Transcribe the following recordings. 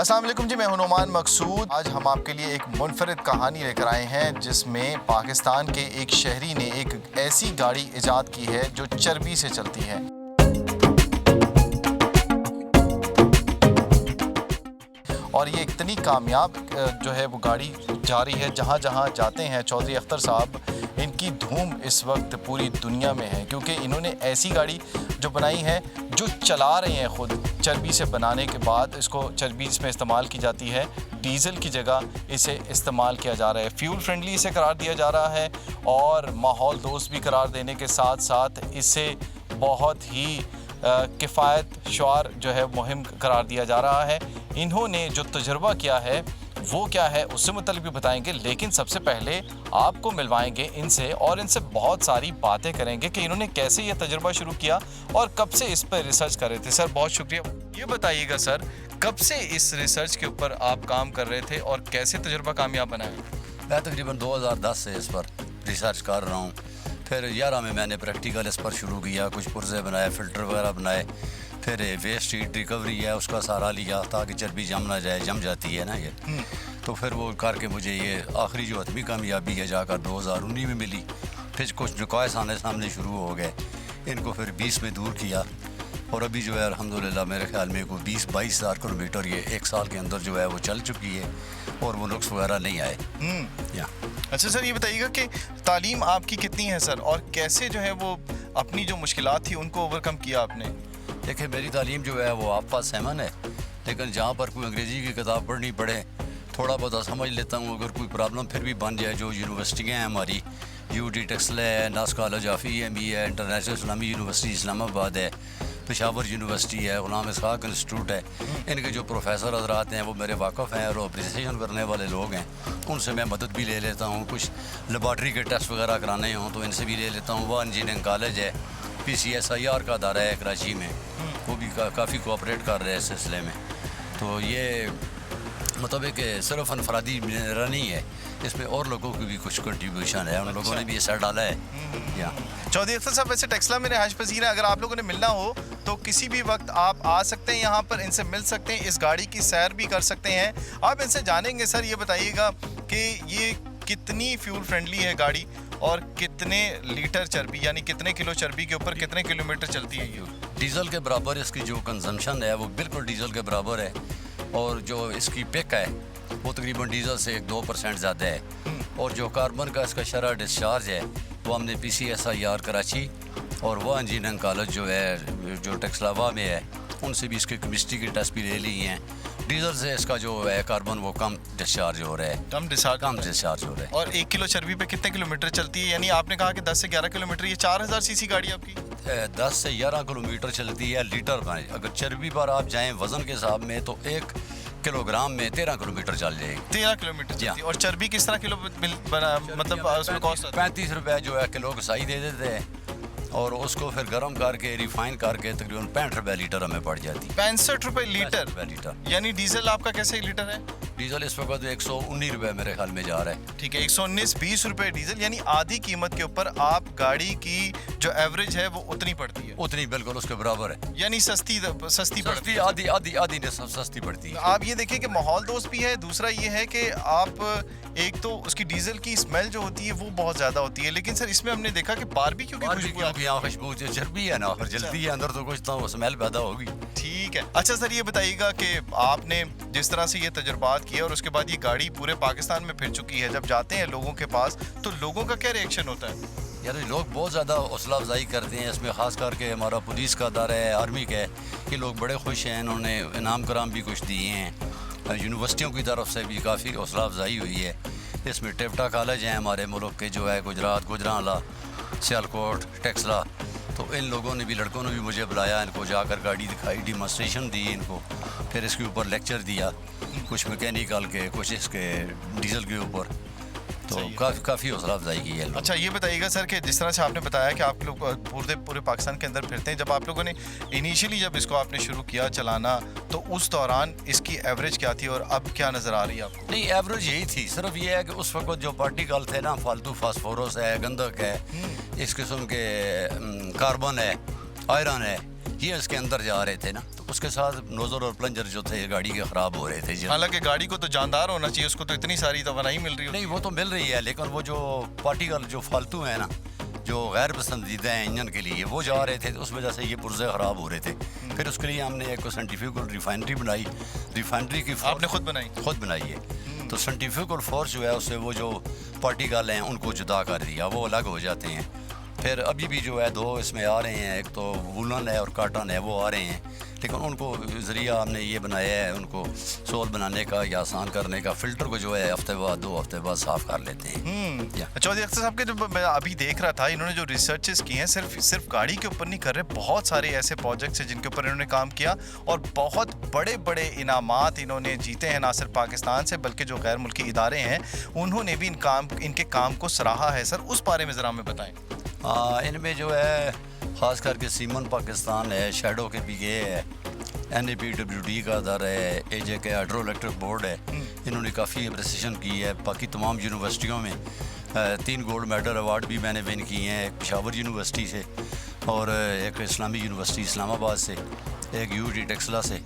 अस्सलाम वालेकुम जी, मैं हूं नुमान मकसूद। आज हम आपके लिए एक मुनफरिद कहानी लेकर आए हैं जिसमें पाकिस्तान के एक शहरी ने एक ऐसी गाड़ी इजाद की है जो चर्बी से चलती है। और ये इतनी कामयाब जो है वो गाड़ी जा रही है, जहाँ जहाँ जाते हैं चौधरी अख्तर साहब, इनकी धूम इस वक्त पूरी दुनिया में है, क्योंकि इन्होंने ऐसी गाड़ी जो बनाई है जो चला रहे हैं ख़ुद। चर्बी से बनाने के बाद इसको चर्बी इसमें इस्तेमाल की जाती है, डीज़ल की जगह इसे इस्तेमाल किया जा रहा है। फ्यूल फ्रेंडली इसे करार दिया जा रहा है और माहौल दोस्त भी करार देने के साथ साथ इसे बहुत ही किफ़ायत शुआर जो है मुहिम करार दिया जा रहा है। इन्होंने जो तजुर्बा किया है वो क्या है उससे मुतल्लिक़ भी बताएंगे, लेकिन सबसे पहले आपको मिलवाएंगे इनसे और इनसे बहुत सारी बातें करेंगे कि इन्होंने कैसे ये तजुर्बा शुरू किया और कब से इस पर रिसर्च कर रहे थे। सर बहुत शुक्रिया। ये बताइएगा सर, कब से इस रिसर्च के ऊपर आप काम कर रहे थे और कैसे तजुर्बा कामयाब बनाया? मैं तकरीबन 2010 से इस पर रिसर्च कर रहा हूँ। फिर 11 में मैंने प्रैक्टिकल इस पर शुरू किया, कुछ पुर्जे बनाए, फ़िल्टर वगैरह बनाए। फिर वेस्ट हीट रिकवरी है उसका सहारा लिया ताकि चर्बी जम ना जाए, जम जाती है ना ये। तो फिर वो करके मुझे ये आखिरी जो हतमी कामयाबी है जाकर 2019 में मिली। फिर कुछ नुकास आने सामने शुरू हो गए, इनको फिर 20 में दूर किया और अभी जो है अल्हम्दुलिल्लाह मेरे ख्याल में को 20-22 हज़ार किलोमीटर ये एक साल के अंदर जो है वो चल चुकी है और वो नुक्स वगैरह नहीं आए। या अच्छा सर, ये बताइएगा कि तालीम आपकी कितनी है सर, और कैसे जो है वो अपनी जो मुश्किलात थी उनको ओवरकम किया आपने? देखिए मेरी तालीम जो है वो आफा सेमन है, लेकिन जहाँ पर कोई अंग्रेज़ी की किताब पढ़नी पड़े थोड़ा बहुत समझ लेता हूँ। अगर कोई प्रॉब्लम फिर भी बन जाए, जो यूनिवर्सिटियाँ हैं हमारी, UT टेक्सला है, नास कॉलेज ऑफ EME है, इंटरनेशनल इस्लामी यूनिवर्सिटी इस्लामाबाद है, पेशावर यूनिवर्सिटी है, गुलाम इसहाक इंस्टीट्यूट है, इनके जो प्रोफेसर हजरात हैं वो मेरे वाकफ़ हैं और अप्रिसिएशन करने वाले लोग हैं, उनसे मैं मदद भी ले लेता हूँ। कुछ लेबॉर्ट्री के टेस्ट वगैरह कराने हों तो इनसे भी ले लेता हूँ। वह इंजीनियरिंग कॉलेज है, PCSIR का अदारा है कराची में, वो भी काफ़ी कोऑपरेट कर रहे हैं इस सिलसिले में। तो ये मतलब एक सिर्फ अनफरादी मेरा नहीं है, इसमें और लोगों की भी कुछ कंट्रीब्यूशन है, उन लोगों ने भी हिस्सा डाला है। या चौधरी अख्तर साहब, वैसे टेक्सला में रिहाइश पजीर है, अगर आप लोगों ने मिलना हो तो किसी भी वक्त आप आ सकते हैं यहाँ पर, इनसे मिल सकते हैं, इस गाड़ी की सैर भी कर सकते हैं। आप इनसे जानेंगे। सर ये बताइएगा कि ये कितनी फ्यूल फ्रेंडली है गाड़ी और कितने लीटर चर्बी यानी कितने किलो चर्बी के ऊपर कितने किलोमीटर चलती है ये? डीज़ल के बराबर इसकी जो कंजम्पशन है वो बिल्कुल डीज़ल के बराबर है, और जो इसकी पिक है वो तकरीबन डीज़ल से 2% ज़्यादा है। और जो कार्बन का इसका शरह डिस्चार्ज है वो हमने PCSIR कराची और वह इंजीनियरिंग कॉलेज जो है जो टेक्सलावा में है उनसे भी इसके केमिस्ट्री के टेस्ट भी ले ली हैं। डीज़ल से इसका जो है कार्बन वो कम डिस्चार्ज हो रहा है, कम डिस्चार्ज हो रहा है। और 1 किलो चर्बी पे कितने किलोमीटर चलती है? यानी आपने कहा कि 10 से 11 किलोमीटर। ये 4000 सीसी गाड़ी आपकी 10 से 11 किलोमीटर चलती है लीटर में। अगर चर्बी पर आप जाएँ वज़न के हिसाब में तो 1 किलोग्राम में 13 किलोमीटर चल जाएगी। 13 किलोमीटर चलती है। और चर्बी किस तरह किलो मतलब उसमें कॉस्ट? 35 रुपये जो है किलो का सही दे देते हैं और उसको फिर गर्म करके रिफाइन करके तकरीबन 65 रुपये लीटर हमें पड़ जाती है। 65 रुपये लीटर? यानी डीजल आपका कैसे लीटर है? डीजल इस वक्त 119 रुपये मेरे ख्याल में जा रहा है। ठीक है, 119-20 रुपये डीजल, यानी आधी कीमत के ऊपर आप गाड़ी की जो एवरेज है वो उतनी पड़ती है? उतनी बिल्कुल उसके बराबर है, यानी सस्ती पड़ती है। आधी ने सस्ती पड़ती है। आप ये देखिए कि माहौल दोस्त भी है, दूसरा ये है कि आप एक तो उसकी डीजल की स्मेल जो होती है वो बहुत ज़्यादा होती है, लेकिन सर इसमें हमने देखा कि बारबेक्यू की खुशबू चर्बी है ना, और जल्दी है अंदर तो कुछ तो स्मेल पैदा होगी। ठीक है। अच्छा सर ये बताइएगा कि आपने जिस तरह से ये तजुर्बात किया और उसके बाद ये गाड़ी पूरे पाकिस्तान में फिर चुकी है, जब जाते हैं लोगों के पास तो लोगों का क्या रिएक्शन होता है? यार लोग बहुत ज़्यादा हौसला अफजाई करते हैं, इसमें ख़ास करके हमारा पुलिस का अदारा है, आर्मी का है, ये लोग बड़े खुश हैं। इन्होंने इनाम कराम भी कुछ दिए हैं, यूनिवर्सिटियों की तरफ से भी काफ़ी हौसला अफजाई हुई है। इसमें टेप्टा कॉलेज हैं हमारे मुल्क के जो है, गुजरात, गुजरांवाला, सियालकोट, टेक्सला, तो इन लोगों ने भी, लड़कों ने भी मुझे बुलाया, इनको जाकर गाड़ी दिखाई, डिमॉन्स्ट्रेशन दी इनको, फिर इसके ऊपर लेक्चर दिया, कुछ मैकेनिकल के, कुछ इसके डीजल के ऊपर, तो काफ़ी हौसला अफजाई की है। अच्छा ये बताइएगा सर कि जिस तरह से आपने बताया कि आप लोग पूरे पाकिस्तान के अंदर फिरते हैं, जब आप लोगों ने इनिशियली जब इसको आपने शुरू किया चलाना तो उस दौरान इसकी एवरेज क्या थी और अब क्या नज़र आ रही है आपको? नहीं, एवरेज यही थी, सिर्फ ये है कि उस वक्त जो पार्टिकल थे ना, फालतू फास्फोरस है, गंधक है, इस किस्म के कार्बन है, आयरन है, ये इसके अंदर जा रहे थे ना, तो उसके साथ नोजल और प्लंजर जो थे गाड़ी के ख़राब हो रहे थे जी। हालांकि गाड़ी को तो जानदार होना चाहिए, उसको तो इतनी सारी तो नहीं मिल रही होती। नहीं, वो तो मिल रही है, लेकिन वो जो पार्टिकल जो फालतू है ना, जो गैर पसंदीदा हैं इंजन के लिए, वो जा रहे थे, तो उस वजह से ये पुर्जे ख़राब हो रहे थे। फिर उसके लिए हमने एक सेंट्रीफ्यूगल रिफाइनरी बनाई। रिफाइनरी की आपने खुद बनाई? खुद बनाई है। तो सेंट्रीफ्यूगल फोर्स जो है उससे वो जो पार्टिकल हैं उनको जुदा कर दिया, वो अलग हो जाते हैं। फिर अभी भी जो है दो इसमें आ रहे हैं, एक तो वूलन है और काटन है, वो आ रहे हैं, लेकिन उनको ज़रिया हमने ये बनाया है उनको सोल बनाने का या आसान करने का। फ़िल्टर को जो है हफ्ते बाद 2 हफ्ते बाद साफ़ कर लेते हैं। चौधरी अख्तर साहब के जो मैं अभी देख रहा था, इन्होंने जो रिसर्चेस की हैं सिर्फ गाड़ी के ऊपर नहीं कर रहे, बहुत सारे ऐसे प्रोजेक्ट्स हैं जिनके ऊपर इन्होंने काम किया और बहुत बड़े बड़े इनामात इन्होंने जीते हैं, ना सिर्फ पाकिस्तान से बल्कि जो गैर मुल्की इदारे हैं उन्होंने भी इनके काम को सराहा है। सर, उस बारे में ज़रा हमें बताएँ। इनमें जो है ख़ास करके सीमन पाकिस्तान है, शेडो के पी है, NAPWD का अदारा है, AJK हाइड्रो इलेक्ट्रिक बोर्ड है, इन्होंने काफ़ी अप्रिसिएशन की है। बाकी तमाम यूनिवर्सिटियों में 3 गोल्ड मेडल अवार्ड भी मैंने विन किए हैं, एक पेशावर यूनिवर्सिटी से और एक इस्लामी यूनिवर्सिटी इस्लामाबाद से, एक UT टेक्सला से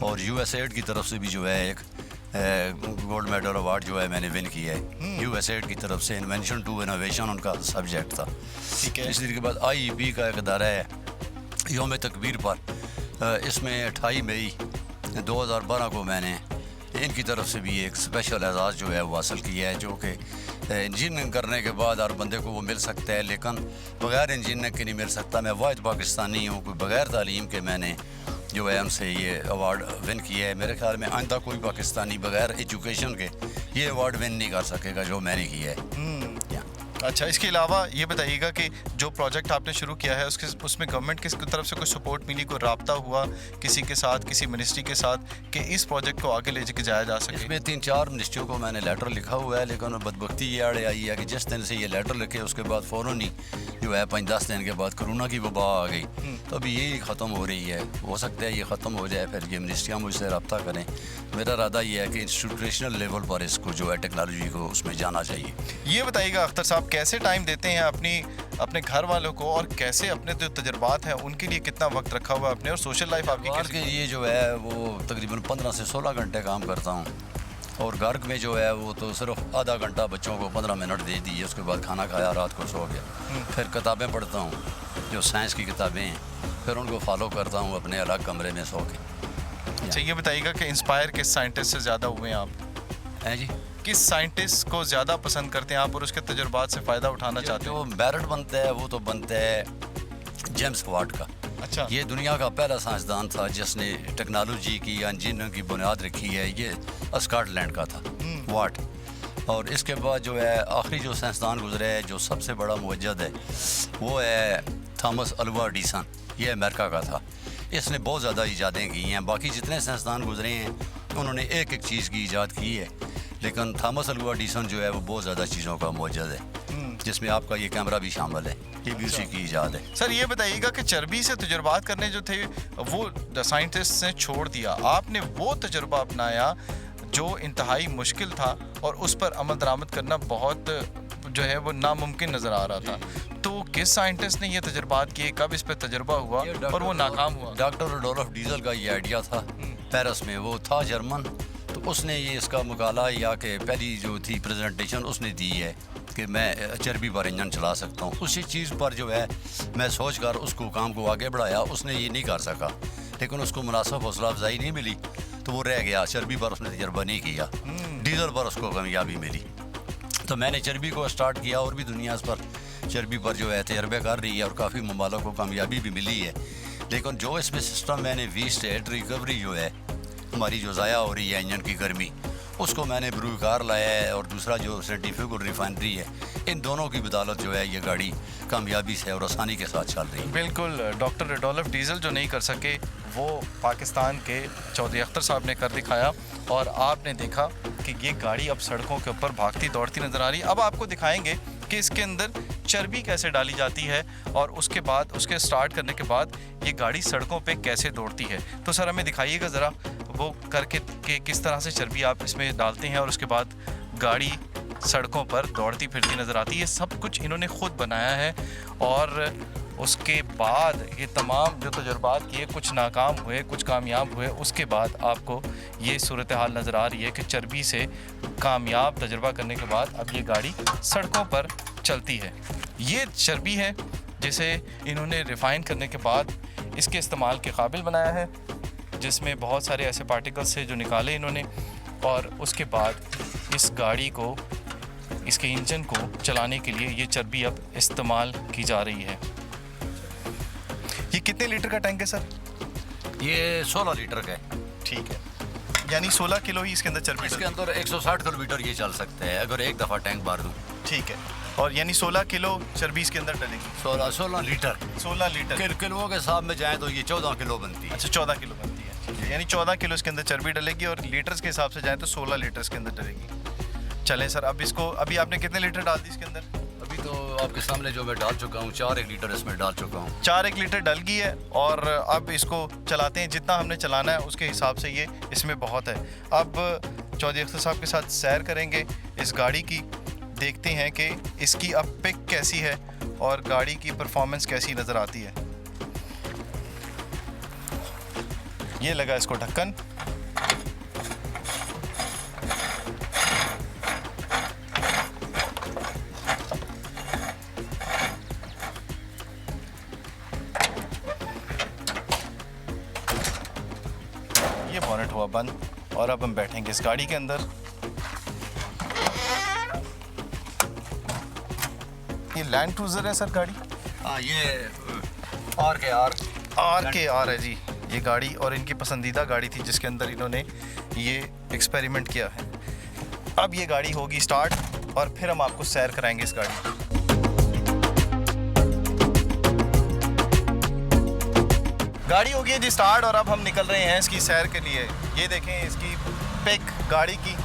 और USAID की तरफ से भी जो है एक गोल्ड मेडल अवार्ड जो है मैंने विन किया है। USAID की तरफ से इन्वेंशन टू इनोवेशन उनका सब्जेक्ट था। ठीक है। इसी के बाद IEP का एक अदारा है, योम तकबीर पर इसमें 28 मई 2012 को मैंने इनकी तरफ से भी एक स्पेशल एजाज़ जो है वो हासिल किया है, जो कि इंजीनियरिंग करने के बाद हर बंदे को वो मिल सकता है, लेकिन बग़ैर इंजीनियरिंग के नहीं मिल सकता। मैं वाहिद पाकिस्तानी हूँ कोई बग़ैर तालीम के मैंने जो है उनसे ये अवार्ड विन किया है। मेरे ख्याल में आइंदा कोई पाकिस्तानी बग़ैर एजुकेशन के ये अवार्ड विन नहीं कर सकेगा जो मैंने किया है। अच्छा, इसके अलावा ये बताइएगा कि जो प्रोजेक्ट आपने शुरू किया है उसमें गवर्नमेंट की तरफ से कोई सपोर्ट मिली, कोई राब्ता हुआ किसी के साथ, किसी मिनिस्ट्री के साथ कि इस प्रोजेक्ट को आगे ले के जाया जा सके? इसमें 3-4 मिनिस्ट्रियों को मैंने लेटर लिखा हुआ है, लेकिन बदबख्ती ये आड़े आई है कि जिस दिन से ये लेटर लिखे उसके बाद फ़ौरन ही जो है 5-10 दिन के बाद कोरोना की वबा आ गई, तो अभी यही ख़त्म हो रही है। हो सकता है ये ख़त्म हो जाए, फिर ये मिनिस्ट्रियाँ मुझसे रब्ता करें। मेरा इरादा ये है कि इंस्टीट्यूशनल लेवल पर इसको जो है टेक्नोलॉजी को उसमें जाना चाहिए। ये बताइएगा अख्तर साहब, कैसे टाइम देते हैं अपने घर वालों को और कैसे अपने जो तजुर्बात हैं उनके लिए कितना वक्त रखा हुआ है अपने, और सोशल लाइफ आपकी घर के लिए जो है वो तकरीबन 15 से 16 घंटे काम करता हूँ, और घर में जो है वो तो सिर्फ आधा घंटा बच्चों को 15 मिनट दे दिए, उसके बाद खाना खाया, रात को सो गया। फिर किताबें पढ़ता हूँ, जो साइंस की किताबें हैं, फिर उनको फॉलो करता हूँ अपने अलग कमरे में सो के। अच्छा, ये बताइएगा कि इंस्पायर किस साइंटिस्ट से ज़्यादा हुए हैं आप? हैं जी, किस साइंटिस्ट को ज़्यादा पसंद करते हैं आप और उसके तजुर्बात से फ़ायदा उठाना चाहते हैं? जो बैरट बनता है वो तो बनता है जेम्स वाट का। अच्छा, ये दुनिया का पहला साइंसदान था जिसने टेक्नोलॉजी की या इंजीनियरिंग की बुनियाद रखी है। ये स्कॉटलैंड का था वाट। और इसके बाद जो है आखिरी जो साइंसदान गुजरे है जो सबसे बड़ा मुवज्जद है वो है थॉमस अल्वा एडिसन। ये अमेरिका का था, इसने बहुत ज़्यादा इजादें की हैं। बाकी जितने साइंसदान गुजरे हैं उन्होंने एक एक चीज़ की ईजाद की है, लेकिन थॉमस अल्वा एडिसन जो है वो बहुत ज़्यादा चीज़ों का मुवज्जद है, जिसमें आपका ये कैमरा भी शामिल है, ये भी उसी की ईजाद है। सर ये बताइएगा कि चर्बी से तजुर्बात करने जो थे वो साइंटिस्ट ने छोड़ दिया, आपने वो तजुर्बा अपनाया जो इंतहाई मुश्किल था और उस पर अमल दरामद करना बहुत जो है वो नामुमकिन नज़र आ रहा था। तो किस साइंटिस्ट ने ये तजुर्बात किए, कब इस पर तजुर्बा हुआ और वो नाकाम हुआ? डॉक्टर रुडोल्फ डीजल का ये आइडिया था पेरिस में, वो था जर्मन, तो उसने ये इसका मुकाला या कि पहली जो थी प्रेजेंटेशन उसने दी है कि मैं चर्बी पर इंजन चला सकता हूँ। उसी चीज़ पर जो है मैं सोच कर उसको काम को आगे बढ़ाया। उसने ये नहीं कर सका, लेकिन उसको मुनासिब हौसला अफजाई नहीं मिली तो वो रह गया। चर्बी पर उसने तजर्बा नहीं किया, डीजल पर उसको कामयाबी मिली। तो मैंने चर्बी को स्टार्ट किया और भी दुनिया इस पर चर्बी पर जो है तजर्बे कर रही है और काफ़ी ममालों को कामयाबी भी मिली है। लेकिन जो इसमें सिस्टम मैंने वी स्टेट रिकवरी जो है हमारी जो ज़ाया हो रही है इंजन की गर्मी, उसको मैंने ब्रूकार लाया है, और दूसरा जो सर्टिफिकेट रिफाइनरी है, इन दोनों की बदौलत जो है ये गाड़ी कामयाबी से और आसानी के साथ चल रही है। बिल्कुल, डॉक्टर रुडोल्फ डीजल जो नहीं कर सके वो पाकिस्तान के चौधरी अख्तर साहब ने कर दिखाया, और आपने देखा कि ये गाड़ी अब सड़कों के ऊपर भागती दौड़ती नज़र आ रही है। अब आपको दिखाएंगे कि इसके अंदर चर्बी कैसे डाली जाती है और उसके बाद उसके स्टार्ट करने के बाद ये गाड़ी सड़कों पे कैसे दौड़ती है। तो सर हमें दिखाइएगा ज़रा वो करके कि किस तरह से चर्बी आप इसमें डालते हैं और उसके बाद गाड़ी सड़कों पर दौड़ती फिरती नज़र आती है। ये सब कुछ इन्होंने ख़ुद बनाया है और उसके बाद ये तमाम जो तजुर्बात किए, कुछ नाकाम हुए कुछ कामयाब हुए, उसके बाद आपको ये सूरत हाल नज़र आ रही है कि चर्बी से कामयाब तजुर्बा करने के बाद अब ये गाड़ी सड़कों पर चलती है। ये चर्बी है जिसे इन्होंने रिफ़ाइन करने के बाद इसके इस्तेमाल के काबिल बनाया है, जिसमें बहुत सारे ऐसे पार्टिकल्स थे जो निकाले इन्होंने, और उसके बाद इस गाड़ी को, इसके इंजन को चलाने के लिए ये चर्बी अब इस्तेमाल की जा रही है। ये कितने लीटर का टैंक है सर? ये 16 लीटर का है। ठीक है, यानी 16 किलो ही इसके अंदर चर्बी इसके अंदर 160 किलोमीटर ये चल सकते हैं अगर एक दफ़ा टैंक मार दूँ। ठीक है, और यानी 16 किलो चर्बी इसके अंदर डलेगी। 16 लीटर 16 लीटर किलों के हिसाब में जाए तो ये 14 किलो बनती है। अच्छा, 14 किलो बनती है, यानी 14 किलो इसके अंदर चर्बी डलेगी, और लीटर्स के हिसाब से जाए तो 16 लीटर इसके अंदर डलेगी। चलें सर, अब इसको, अभी आपने कितने लीटर डाल दी इसके अंदर? अभी तो आपके सामने जो मैं डाल चुका हूँ 4 लीटर इसमें डाल चुका हूँ। 4 लीटर डल गई है, और अब इसको चलाते हैं। जितना हमने चलाना है उसके हिसाब से ये इसमें बहुत है। अब चौधरी अख्तर साहब के साथ सैर करेंगे इस गाड़ी की, देखते हैं कि इसकी अब पिक कैसी है और गाड़ी की परफॉर्मेंस कैसी नज़र आती है। ये लगा इसको ढक्कन, ये बॉनेट हुआ बंद, और अब हम बैठेंगे इस गाड़ी के अंदर। ये लैंड क्रूजर है सर गाड़ी? हाँ, ये RKR है जी ये गाड़ी, और इनकी पसंदीदा गाड़ी थी जिसके अंदर इन्होंने ये एक्सपेरिमेंट किया है। अब ये गाड़ी होगी स्टार्ट, और फिर हम आपको सैर कराएंगे इस गाड़ी की। गाड़ी हो गई है जी स्टार्ट, और अब हम निकल रहे हैं इसकी सैर के लिए। ये देखें इसकी पिक गाड़ी की,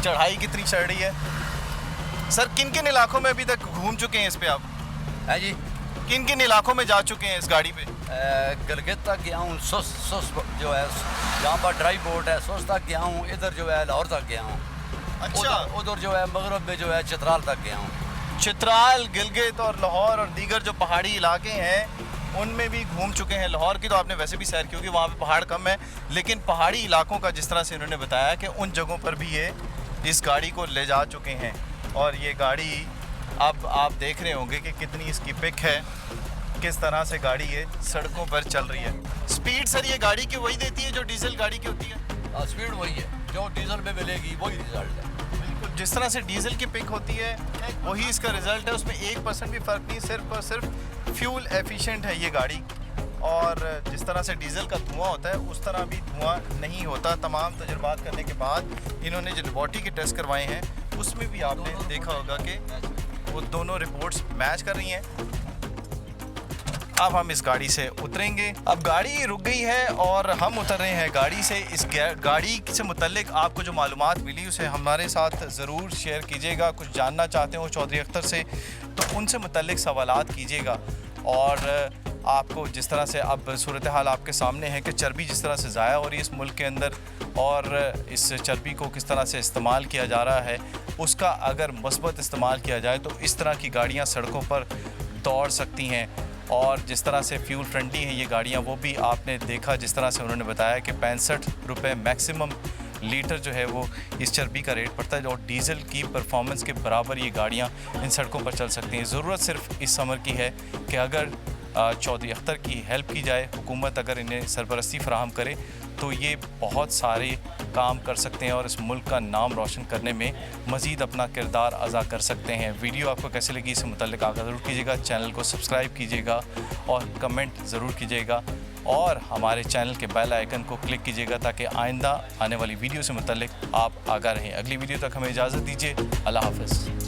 चढ़ाई कितनी चढ़ रही है। सर, किन किन इलाकों में अभी तक घूम चुके हैं इस पे आप? है जी। किन किन इलाकों में जा चुके हैं इस गाड़ी पे? गलगित तक गया हूँ, सुस जो है जहाँ पर ड्राई बोट है, सुस तक गया हूँ, इधर जो है लाहौर तक गया हूँ। अच्छा, उधर जो है मगरब में जो है चित्राल तक गया हूँ। चित्राल, गिलगित और लाहौर और दीगर जो पहाड़ी इलाके हैं उनमें भी घूम चुके हैं। लाहौर की तो आपने वैसे भी सैर की होगी, वहाँ पे पहाड़ कम है, लेकिन पहाड़ी इलाकों का जिस तरह से इन्होंने बताया कि उन जगहों पर भी ये इस गाड़ी को ले जा चुके हैं। और ये गाड़ी अब आप देख रहे होंगे कि कितनी इसकी पिक है, किस तरह से गाड़ी ये सड़कों पर चल रही है। स्पीड सर ये गाड़ी की वही देती है जो डीजल गाड़ी की होती है? स्पीड वही है जो डीजल में मिलेगी, वही रिजल्ट है। बिल्कुल, जिस तरह से डीजल की पिक होती है वही इसका रिजल्ट है, उसमें 1% भी फ़र्क नहीं, सिर्फ और सिर्फ फ्यूल एफिशिएंट है ये गाड़ी। और जिस तरह से डीजल का धुआं होता है उस तरह भी धुआं नहीं होता। तमाम तजुर्बात करने के बाद इन्होंने जो लेबॉर्ट्री के टेस्ट करवाए हैं उसमें भी आपने देखा होगा कि वो दोनों रिपोर्ट्स मैच कर रही हैं। अब हम इस गाड़ी से उतरेंगे। अब गाड़ी रुक गई है और हम उतर रहे हैं गाड़ी से। इस गाड़ी से मुतल्लिक आपको जो मालूमात मिली उसे हमारे साथ ज़रूर शेयर कीजिएगा। कुछ जानना चाहते हो चौधरी अख्तर से तो उनसे मुतल्लिक सवालात कीजिएगा। और आपको जिस तरह से अब सूरत हाल आपके सामने है कि चर्बी जिस तरह से ज़ाया हो रही है इस मुल्क के अंदर, और इस चर्बी को किस तरह से इस्तेमाल किया जा रहा है, उसका अगर मुस्बत इस्तेमाल किया जाए तो इस तरह की गाड़ियाँ सड़कों पर दौड़ सकती हैं। और जिस तरह से फ्यूल फ्रेंडली हैं ये गाड़ियाँ, वो भी आपने देखा जिस तरह से उन्होंने बताया कि 65 रुपये मैक्सिमम लीटर जो है वो इस चर्बी का रेट पड़ता है, और डीज़ल की परफॉर्मेंस के बराबर ये गाड़ियाँ इन सड़कों पर चल सकती हैं। ज़रूरत सिर्फ इस समर की है कि अगर चौधरी अख्तर की हेल्प की जाए, हुकूमत अगर इन्हें सरपरस्ती फराहम करे तो ये बहुत सारे काम कर सकते हैं और इस मुल्क का नाम रोशन करने में मज़ीद अपना किरदार अदा कर सकते हैं। वीडियो आपको कैसे लगी इससे मुतल्लिक आगाह ज़रूर कीजिएगा, चैनल को सब्सक्राइब कीजिएगा और कमेंट ज़रूर कीजिएगा, और हमारे चैनल के बेल आइकन को क्लिक कीजिएगा ताकि आइंदा आने वाली वीडियो से मुतल्लिक आप आगाह रहें। अगली वीडियो तक हमें इजाज़त दीजिए। अल्लाह हाफ़िज़।